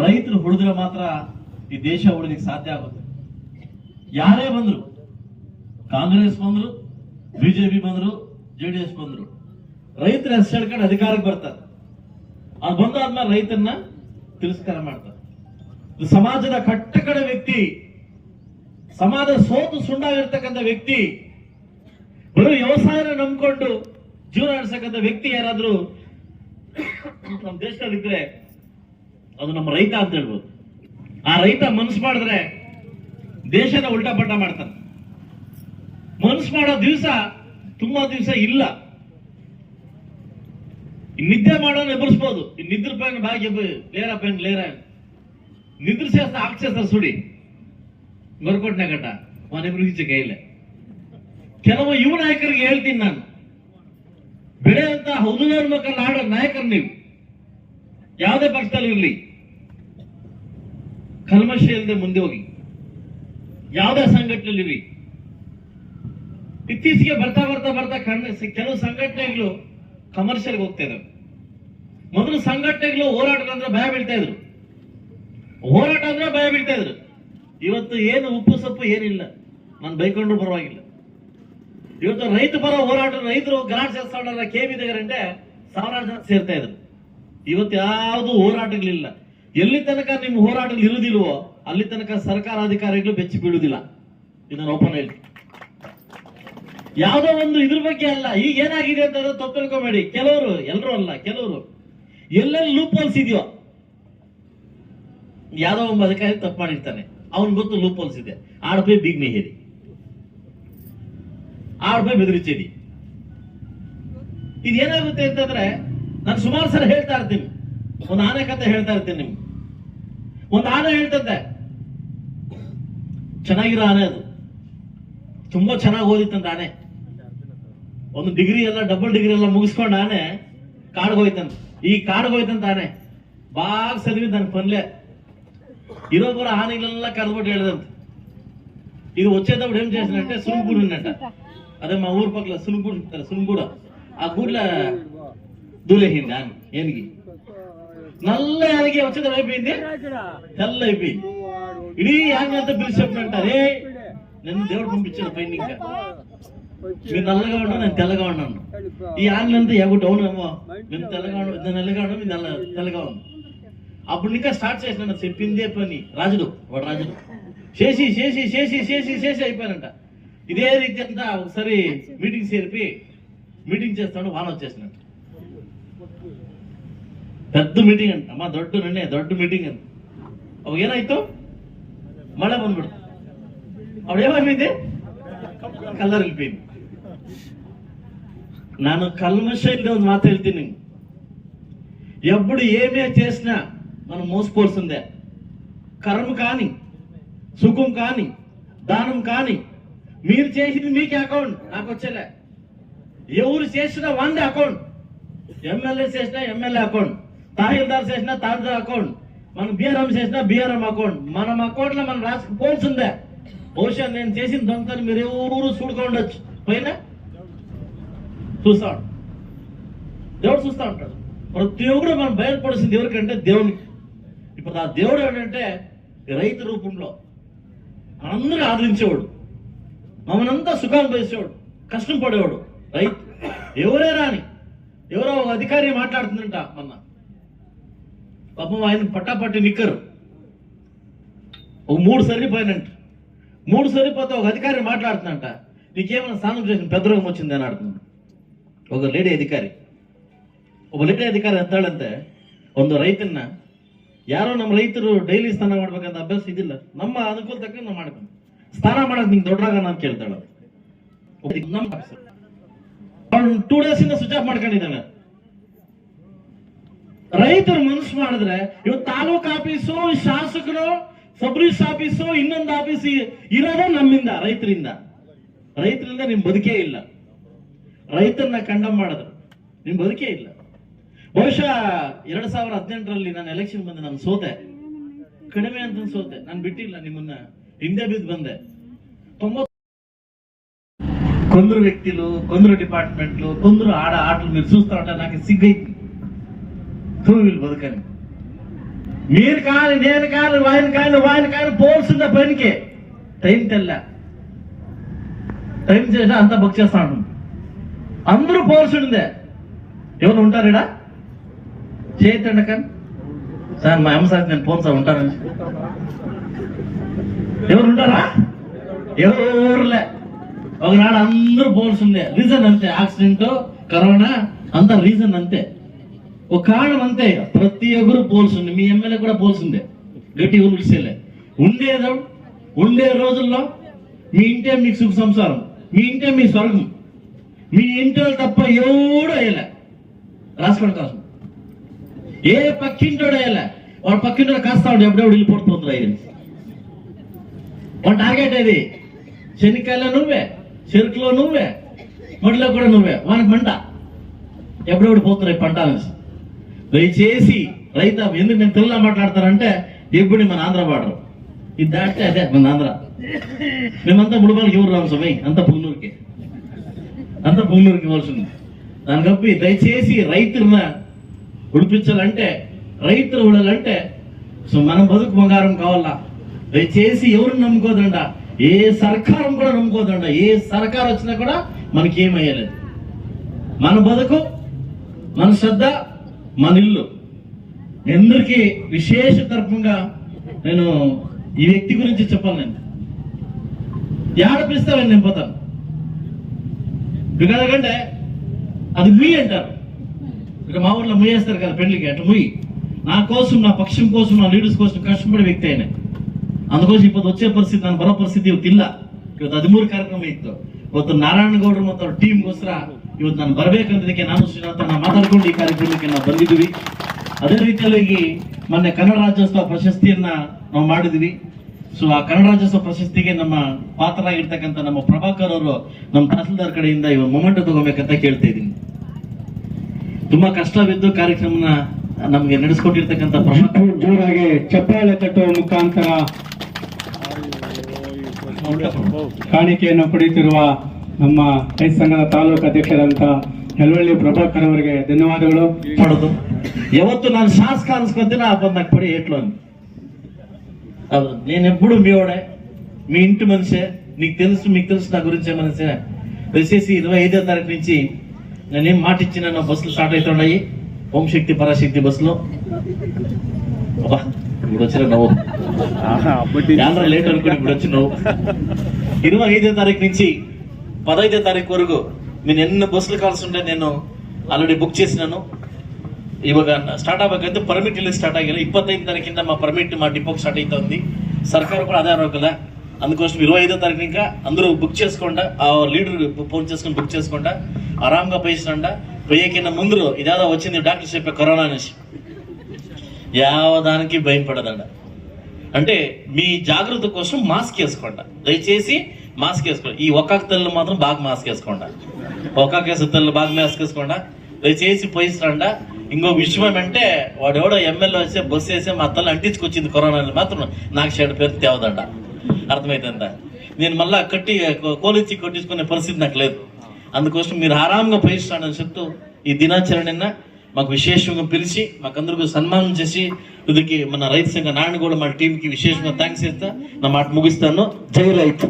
ರೈತರು ಉಳಿದ್ರೆ ಮಾತ್ರ ಈ ದೇಶ ಉಳಿಲಿಕ್ಕೆ ಸಾಧ್ಯ ಆಗುತ್ತೆ. ಯಾರೇ ಬಂದ್ರು, ಕಾಂಗ್ರೆಸ್ ಬಂದ್ರು, ಬಿಜೆಪಿ ಬಂದ್ರು, ಜೆಡಿಎಸ್ ಬಂದ್ರು, ರೈತರ ಹೆಸರು ಹೇಳ್ಕೊಂಡು ಅಧಿಕಾರಕ್ಕೆ ಬರ್ತಾರೆ. ಅದು ಬಂದಾದ್ಮೇಲೆ ರೈತರನ್ನ ತಿರಸ್ಕಾರ ಮಾಡ್ತಾರೆ. ಸಮಾಜದ ಕಟ್ಟಕಡೆ ವ್ಯಕ್ತಿ, ಸಮಾಜ ಸೋತು ಸುಣ್ಣಾಗಿರ್ತಕ್ಕಂಥ ವ್ಯಕ್ತಿ, ಬರೀ ವ್ಯವಸಾಯನ ನಂಬಿಕೊಂಡು ಜೀವನ ನಡೆಸಕ್ಕಂಥ ವ್ಯಕ್ತಿ ಯಾರಾದ್ರೂ ನಮ್ಮ ದೇಶದಲ್ಲಿದ್ರೆ ಅದು ನಮ್ಮ ರೈತ ಅಂತ ಹೇಳ್ಬೋದು. ಆ ರೈತ ಮನಸ್ಸು ಮಾಡಿದ್ರೆ ದೇಶನ ಉಲ್ಟಾ ಪಲ್ಟ ಮಾಡ್ತಾನೆ. ಮನಸ್ಸು ಮಾಡೋ ದಿವಸ ತುಂಬಾ ದಿವಸ ಇಲ್ಲ. ನಿದ್ದೆ ಮಾಡೋನು ಎಬ್ಬರಿಸ್ಬೋದು, ನಿದ್ರ ಪೈನ್ ಬಾಗಿ ಲೇರ ಪೈನ್ ಲೇರ ನಿದ್ರಿಸೇಸ್ತ ಆಕ್ಷೇಸ್ತಾರೆ ಸುಡಿ ಗೊರ್ಕೊಟ್ನೆ ಗಟ್ಟ ಮನೆಬ್ರಿಗೆ ಕೈಲೆ. ಕೆಲವು ಯುವ ನಾಯಕರಿಗೆ ಹೇಳ್ತೀನಿ ನಾನು, ಬೆಳೆಯಂತ ಹೌದುನವ್ರ ಮಕ್ಕಳು ಆಡೋ ನಾಯಕರು ನೀವು ಯಾವುದೇ ಪಕ್ಷದಲ್ಲಿ ಇರಲಿ, ಕಲ್ಮಶ ಇಲ್ಲದೆ ಮುಂದೆ ಹೋಗಿ, ಯಾವುದೇ ಸಂಘಟನೆಯಲ್ಲಿ. ಇತ್ತೀಚೆಗೆ ಬರ್ತಾ ಬರ್ತಾ ಬರ್ತಾ ಕೆಲವು ಸಂಘಟನೆಗಳು ಕಮರ್ಷಿಯಲ್ಗೆ ಹೋಗ್ತಾ ಇದಾವೆ. ಮೊದಲು ಸಂಘಟನೆಗಳು ಹೋರಾಟಗಳಂದ್ರೆ ಭಯ ಬೀಳ್ತಾ ಇದ್ರು, ಹೋರಾಟ ಅಂದ್ರೆ ಭಯ ಬೀಳ್ತಾ ಇದ್ರು. ಇವತ್ತು ಏನು ಉಪ್ಪು ಸೊಪ್ಪು ಏನಿಲ್ಲ, ನಾನು ಬೈಕೊಂಡ್ರು ಪರವಾಗಿಲ್ಲ. ಇವತ್ತು ರೈತ ಪರ ಹೋರಾಟ, ರೈತರು ಗಲಾಟೆ ಸೇರ್ಸ್ಕೊಂಡ್ರೆ KV ಗಂಟೆ ಸಾವಿರಾರು ಜನ ಸೇರ್ತಾ ಇದ್ರು. ಇವತ್ತು ಯಾವುದು ಹೋರಾಟಗಳಿಲ್ಲ. ಎಲ್ಲಿ ತನಕ ನಿಮ್ಮ ಹೋರಾಟಗಳು ಇರುವುದಿಲ್ವೋ ಅಲ್ಲಿ ತನಕ ಸರ್ಕಾರ ಅಧಿಕಾರಿಗಳು ಬೆಚ್ಚಿ ಬೀಳುವುದಿಲ್ಲ. ಇದನ್ನು ಓಪನ್ ಹೇಳ್ತೀನಿ. ಯಾವುದೋ ಒಂದು ಇದ್ರ ಬಗ್ಗೆ ಅಲ್ಲ. ಈಗ ಏನಾಗಿದೆ ಅಂತಂದ್ರೆ ತಪ್ಪು ತಿಳ್ಕೊಬೇಡಿ. ಕೆಲವರು, ಎಲ್ಲರೂ ಅಲ್ಲ, ಕೆಲವರು ಎಲ್ಲೆಲ್ಲಿ ಲೂಪ್ ಹೋಲ್ಸ್ ಇದೆಯೋ, ಯಾವ್ದೋ ಒಬ್ಬ ಅಧಿಕಾರಿ ತಪ್ಪು ಮಾಡಿರ್ತಾನೆ, ಅವನ್ ಗೊತ್ತು ಲೂಪ್ ಹೋಲ್ಸ್ ಇದೆ, ಆಡ್ಪೈ ಬಿಗ್ನಿ ಹೇರಿ, ಆಡ್ಪೈ ಬೆದರಿಚೇರಿ. ಇದೇನಾಗುತ್ತೆ ಅಂತಂದ್ರೆ, ನಾನು ಸುಮಾರು ಸಲ ಹೇಳ್ತಾ ಇರ್ತೀನಿ, ಒಂದು ಆನೆ ಕತೆ ಹೇಳ್ತಾ ಇರ್ತೀನಿ ನಿಮ್ಗೆ. ಒಂದು ಆನೆ ಹೇಳ್ತಂತೆ, ಚೆನ್ನಾಗಿರೋ ಆನೆ, ಅದು ತುಂಬಾ ಚೆನ್ನಾಗಿ ಓದಿತ್ತಂತ ಆನೆ. ಒಂದು ಡಿಗ್ರಿ ಎಲ್ಲ, ಡಬಲ್ ಡಿಗ್ರಿ ಎಲ್ಲ ಮುಗಿಸ್ಕೊಂಡು ಆನೆ ಕಾಡ್ಗೋಯ್ತಂತ. ಈ ಕಾಡ್ಗೋಯ್ತಂತ ಆನೆ ಬಾಗ್ ಸದ್ವಿ ನನ್ ಪನ್ಲೆ ಇರೋಬ್ಬರ ಆನೆಗಳೆಲ್ಲ ಕರೆದ್ಬಿಟ್ಟು ಹೇಳ್ದಂತ, ಇದು వచ్చేటప్పుడు ఏం చేసినంటే సునుగూడు ఉన్నట్ట, అదే మా ఊరు పక్కల సునుగూడు ఉంటారు, సునుగూడ. ఆ గూడ్ల దూలేసింది ఆమె ఏనికి, నల్ల ఆనకి వచ్చేటప్పుడు అయిపోయింది, తెల్ల అయిపోయింది. ఇడీ ఆమె అంతా పిలిచి చెప్పినట్ట, అరే నన్ను దేవుడు పంపించాడు పైన, ఇంకా మీరు నల్లగా ఉన్నాను, నేను తెల్లగా ఉన్నాను. ఈ ఆనంతా ఎగు డౌన్ ఏమో, మేము తెల్లగా ఉన్నాం, నల్లగా ఉన్నాం, మీరు తెల్లగా ఉన్నాం. అప్పుడు ఇంకా స్టార్ట్ చేసిన చెప్పిందే పని. రాజుడు, వాడు రాజుడు చేసి చేసి చేసి చేసి చేసి అయిపోయానంట. ఇదే రీతి అంతా ఒకసారి మీటింగ్ చేరిపి మీటింగ్ చేస్తాడు, వాన వచ్చేసినట్టు. పెద్ద మీటింగ్ అంట, అమ్మా ದೊಡ್ಡ ನನ್ನೆ ದೊಡ್ಡ మీటింగ్ ಅಂತ. ಅವಾಗ ಏನಾಯ್ತು, ಮಳೆ ಬಂದ್ಬಿಡ್ತು. ಅವಳು ಏನಾಗಿದೆ, ಕಲರ್ వెళ్ళిపోయింది. ನಾನು కల్మష ఇల్లే ಒಂದು ಮಾತು ಹೇಳ್ತೀನಿ ನಿಮ್ಗೆ. ఎప్పుడు ఏమే చేసినా మనం మోసపోల్సిందే. కర్మ కానీ, సుఖం కానీ, దానం కానీ, మీరు చేసింది మీకే అకౌంట్, నాకు వచ్చేలే. ఎవరు చేసినా వంద అకౌంట్, ఎమ్మెల్యే చేసినా ఎమ్మెల్యే అకౌంట్, తహసీల్దార్ చేసినా తహసీల్దార్ అకౌంట్, మనం BRM చేసినా BRM అకౌంట్. మనం అకౌంట్ లో మనం రాసుకోవాల్సిందే. బహుశా నేను చేసిన దొంగతని మీరు ఎవరు చూడుకో ఉండొచ్చు, పైన చూస్తాడు, దేవుడు చూస్తూ ఉంటాడు. ప్రతి ఒక్కరు మనం బయలుపడాల్సింది ఎవరికంటే దేవునికి. ఇప్పుడు ఆ దేవుడు ఏంటంటే రైతు రూపంలో అందరూ ఆదరించేవాడు, మమ్మల్ని అంతా సుఖాలు పోసేవాడు, కష్టం పడేవాడు రైతు. ఎవరే రాని, ఎవరో ఒక అధికారి మాట్లాడుతుందంట మొన్న, పాపం ఆయన పట్టాపట్టి నిక్కరు ఒక 3 సరిపోయినంట. 3 సరిపోతే ఒక అధికారి మాట్లాడుతుందంట, నీకేమైనా స్నానం చేసిన పెద్ద రోగం వచ్చింది అని ఆడుతున్నాడు ఒక లేడీ అధికారి. ಒಬ್ಬ ಲೇಡಿ ಅಧಿಕಾರಿ ಅಂತ ಹೇಳಂತೆ, ಒಂದು ರೈತನ್ನ ಯಾರೋ ನಮ್ಮ ರೈತರು ಡೈಲಿ ಸ್ನಾನ ಮಾಡ್ಬೇಕಂತ ಅಭ್ಯಾಸ ಇದಿಲ್ಲ, ನಮ್ಮ ಅನುಕೂಲ ತಕ್ಕ ನಾವು ಮಾಡ್ಬೇಕು. ಸ್ನಾನ ಮಾಡಕ್ ನಿಂಗೆ ದೊಡ್ಡರಾಗ ನಾನು ಕೇಳ್ತಾಳೆ. 2 days ಇಂದ ಸ್ವಿಚ್ ಆಫ್ ಮಾಡ್ಕೊಂಡಿದ್ದಾನೆ. ರೈತರು ಮನಸ್ಸು ಮಾಡಿದ್ರೆ ಇವತ್ತು ತಾಲೂಕು ಆಫೀಸು, ಶಾಸಕರು, ಸಬ್ ರಿಜಿಸ್ಟರ್ ಆಫೀಸು, ಇನ್ನೊಂದು ಆಫೀಸ್ ಇರೋದೇ ನಮ್ಮಿಂದ, ರೈತರಿಂದ. ರೈತರಿಂದ ನಿಮ್ ಬದುಕೇ ಇಲ್ಲ. ರೈತರನ್ನ ಕಂಡಮ್ ಮಾಡಿದ್ರು ನಿಮ್ ಬದುಕೇ ಇಲ್ಲ. ಬಹುಶಃ 2018ರಲ್ಲಿ ನಾನು ಎಲೆಕ್ಷನ್ ಬಂದೆ, ನಾನು ಸೋತೆ, ಕಡಿಮೆ ಅಂತ ಸೋತೆ. ನಾನು ಬಿಟ್ಟಿಲ್ಲ, ನಿಮ್ಮನ್ನ ಹಿಂದೆ ಬಿದ್ದು ಬಂದೆ. 90 కొందరు వ్యక్తులు, కొందరు డిపార్ట్మెంట్లు, కొందరు ఆటలు మీరు చూస్తా ఉంటారు. నాకు సిగ్గైంది వీళ్ళు బతుకని. మీరు కానీ నేను కానీ ఆయన కానీ పోల్సిందే పనికి టైం తెల్ల టైం చేసినా అంతా బుక్ చేస్తా ఉంటాం. అందరూ పోల్సిందే. ఎవరు ఉంటారా చేయతండి కానీ సార్ మా అమ్మ సార్ నేను ఫోన్ సార్ ఉంటానని ఎవరు ఉంటారా? ఎవరులే. ఒకనాడు అందరూ పోల్సిందే. రీజన్ అంతే, యాక్సిడెంట్ కరోనా అంత రీజన్ అంతే, ఒక కారణం అంతే. ప్రతి ఒక్కరు పోల్సింది. మీ ఎమ్మెల్యే కూడా పోల్సిందే, గట్టి ఊరిసేలే. ఉండే రోజుల్లో మీ ఇంటే మీకు సుఖ సంసారం, మీ ఇంటే మీ స్వర్గం, మీ ఇంట్లో తప్ప ఎవడు అయ్యలే. రాసుకోండి కోసం ఏ పక్కింటోడు అయ్యలే. వాడు పక్కింటోడు కాస్తా ఉండే ఎప్పుడెప్పుడు వెళ్ళిపోతుంది అయ్యింది. వాడు టార్గెట్ అది శనికాయలో నువ్వే, చెరుకులో నువ్వే, మడిలో కూడా నువ్వే. వానికి మంట ఎప్పుడెప్పుడు పోతున్నాయి పంట అనేసి. దయచేసి రైతు ఎందుకు నేను తెల్ల మాట్లాడతానంటే ఎప్పుడు మన ఆంధ్ర బార్డర్ ఇది దాటితే అదే మన ఆంధ్ర. మేమంతా ముడుబాలకి ఎవరు రాము సమయ అంత పుంగనూరుకి ఇవ్వాల్సింది. దాని కప్పి దయచేసి రైతులను ఉడిపించాలంటే, రైతులు ఉడాలంటే సో మనం బతుకు బంగారం కావాలా. దయచేసి ఎవరిని నమ్ముకోదండ, ఏ సర్కారం కూడా నమ్ముకోదండ. ఏ సర్కారు వచ్చినా కూడా మనకి ఏమయ్యలేదు. మన బతుకు, మన శ్రద్ధ, మన ఇల్లు. అందరికీ విశేష తరపుగా నేను ఈ వ్యక్తి గురించి చెప్పాలి. నేను ఏడపిస్తానని నేను పోతాను. ఎందుకంటే అది ముయ్యి అంటారు. ఇక్కడ మా ఊర్లో ముయ్యేస్తారు కదా పెళ్లికి, అట్లా ముయ్యి. నా కోసం, నా పక్షం కోసం, నా లీడర్స్ కోసం కష్టపడే వ్యక్తి అయినా. అందుకోసం ఇప్పుడు వచ్చే ಪರಿಸ್ಥಿತಿ, ನಾನು ಬರೋ ಪರಿಸ್ಥಿತಿ ಇವತ್ತಿಲ್ಲ. ಇವತ್ತು 13 ಕಾರ್ಯಕ್ರಮ ಇತ್ತು. ಇವತ್ತು ನಾರಾಯಣಗೌಡರು ಮತ್ತು ಟೀಮ್ಗೋಸ್ಕರ ಇವತ್ತು ನಾನು ಬರಬೇಕಂತದಕ್ಕೆ ನಾನು ಶ್ರೀನಾಥ ಮಾತಾಡ್ಕೊಂಡು ಈ ಕಾರ್ಯಕ್ರಮಕ್ಕೆ ನಾವು ಬಂದಿದ್ವಿ. ಅದೇ ರೀತಿಯಾಗಿ ಮೊನ್ನೆ ಕನ್ನಡ ರಾಜ್ಯೋತ್ಸವ ಪ್ರಶಸ್ತಿಯನ್ನ ನಾವು ಮಾಡಿದ್ವಿ. ಸೊ ಆ ಕನ್ನಡ ರಾಜ್ಯೋತ್ಸವ ಪ್ರಶಸ್ತಿಗೆ ನಮ್ಮ ಪಾತ್ರರಾಗಿರ್ತಕ್ಕಂಥ ನಮ್ಮ ಪ್ರಭಾಕರ್ ಅವರು ನಮ್ಮ ತಹಸೀಲ್ದಾರ್ ಕಡೆಯಿಂದ ಇವಾಗ ಮೊಮೆಂಟ್ ತಗೋಬೇಕಂತ ಕೇಳ್ತಾ ಇದ್ದೀನಿ. ತುಂಬಾ ಕಷ್ಟವಿದ್ದು ಕಾರ್ಯಕ್ರಮನ ನಮ್ಗೆ ನಡೆಸ್ಕೊಟ್ಟಿರ್ತಕ್ಕಂಥ ಪ್ರಭಾಕರ್ ಜೋರಾಗಿ ಚಪ್ಪಾಳೆ ತಟ್ಟುವ ಮುಖಾಂತರ ಕಾಣಿಕೆಯನ್ನು ಪಡೆಯುತ್ತಿರುವ ನಮ್ಮ ರೈತ ಸಂಘದ ತಾಲೂಕು ಅಧ್ಯಕ್ಷರಾದಂತ ಯಲವಳ್ಳಿ ಪ್ರಭಾಕರ್ ಅವರಿಗೆ ಧನ್ಯವಾದಗಳು. ಮಾಡೋದು ಯಾವತ್ತು ನಾನು ಶಾಸಕ ಅನ್ಸ್ಕೊಂತೀನಿ నాకు పడి ఎట్లో అని. నేను ఎప్పుడు మీ వాడే, మీ ఇంటి మనిషే, మీకు తెలుసు నా గురించి మనిషే. దయచేసి 25వ తారీఖు నుంచి నేనేం మాట ఇచ్చిన బస్సులు స్టార్ట్ అవుతున్నాయి. ఓంశక్తి పరాశక్తి బస్సులో ఇప్పుడు వచ్చిన నవ్వు లేట్ అనుకుని ఇప్పుడు వచ్చి నవ్వు. 25వ తారీఖు నుంచి 15వ తారీఖు వరకు నేను ఎన్ని బస్సులు కావాల్సి ఉంటే నేను ఆల్రెడీ బుక్ చేసినాను. ಇವಾಗ ಸ್ಟಾರ್ಟ್ ಆಗಬೇಕಂತ ಪರ್ಮಿಟ್ ಇಲ್ಲಿ ಸ್ಟಾರ್ಟ್ ಆಗಿಲ್ಲ. 25వ తారీఖಿಂದ మా పర్మిట్ మా డిపోకి స్టార్ట్ అవుతుంది. సర్కారు కూడా అదే అరవకల. అందుకోసం 25వ తారీఖు ఇంకా అందరూ బుక్ చేసుకోండా, ఆ లీడర్ ఫోన్ చేసుకుని బుక్ చేసుకోండా, ఆరాంగా పోయిస్తుండ. పోయేకిన్న ముందు ఇదేదో వచ్చింది డాక్టర్ చెప్పే కరోనా అనేసి యావదానికి భయం పడదండ. అంటే మీ జాగ్రత్త కోసం మాస్క్ వేసుకోండి. దయచేసి మాస్క్ వేసుకోండి. ఈ ఒక్కొక్క తల్లు మాత్రం బాగా మాస్క్ వేసుకోండి. ఒక్కొక్క తల్లు బాగా మాస్క్ వేసుకోండి. దయచేసి పోయిస్తుండ. ఇంకో విషయం ఏమంటే వాడు ఎవడో ఎమ్మెల్యే వచ్చే బస్సు వేసే మా తల్లి అంటించుకొచ్చింది కరోనా మాత్రం నాకు షెడ్ పేరు తేవదండ. అర్థమైందంట. నేను మళ్ళా కోలిచ్చి కొట్టించుకునే పరిస్థితి నాకు లేదు. అందుకోసం మీరు ఆరాంగా పోయిస్తాడని చెప్తూ ఈ దినాచరణ మాకు విశేషంగా పిలిచి మాకందరికీ సన్మానం చేసి ఇదికి మన రైతు సంఘ నారాయణగౌడ మా టీంకి విశేషంగా థ్యాంక్స్ చేస్తా నా మాట ముగిస్తాను. జై రైతు.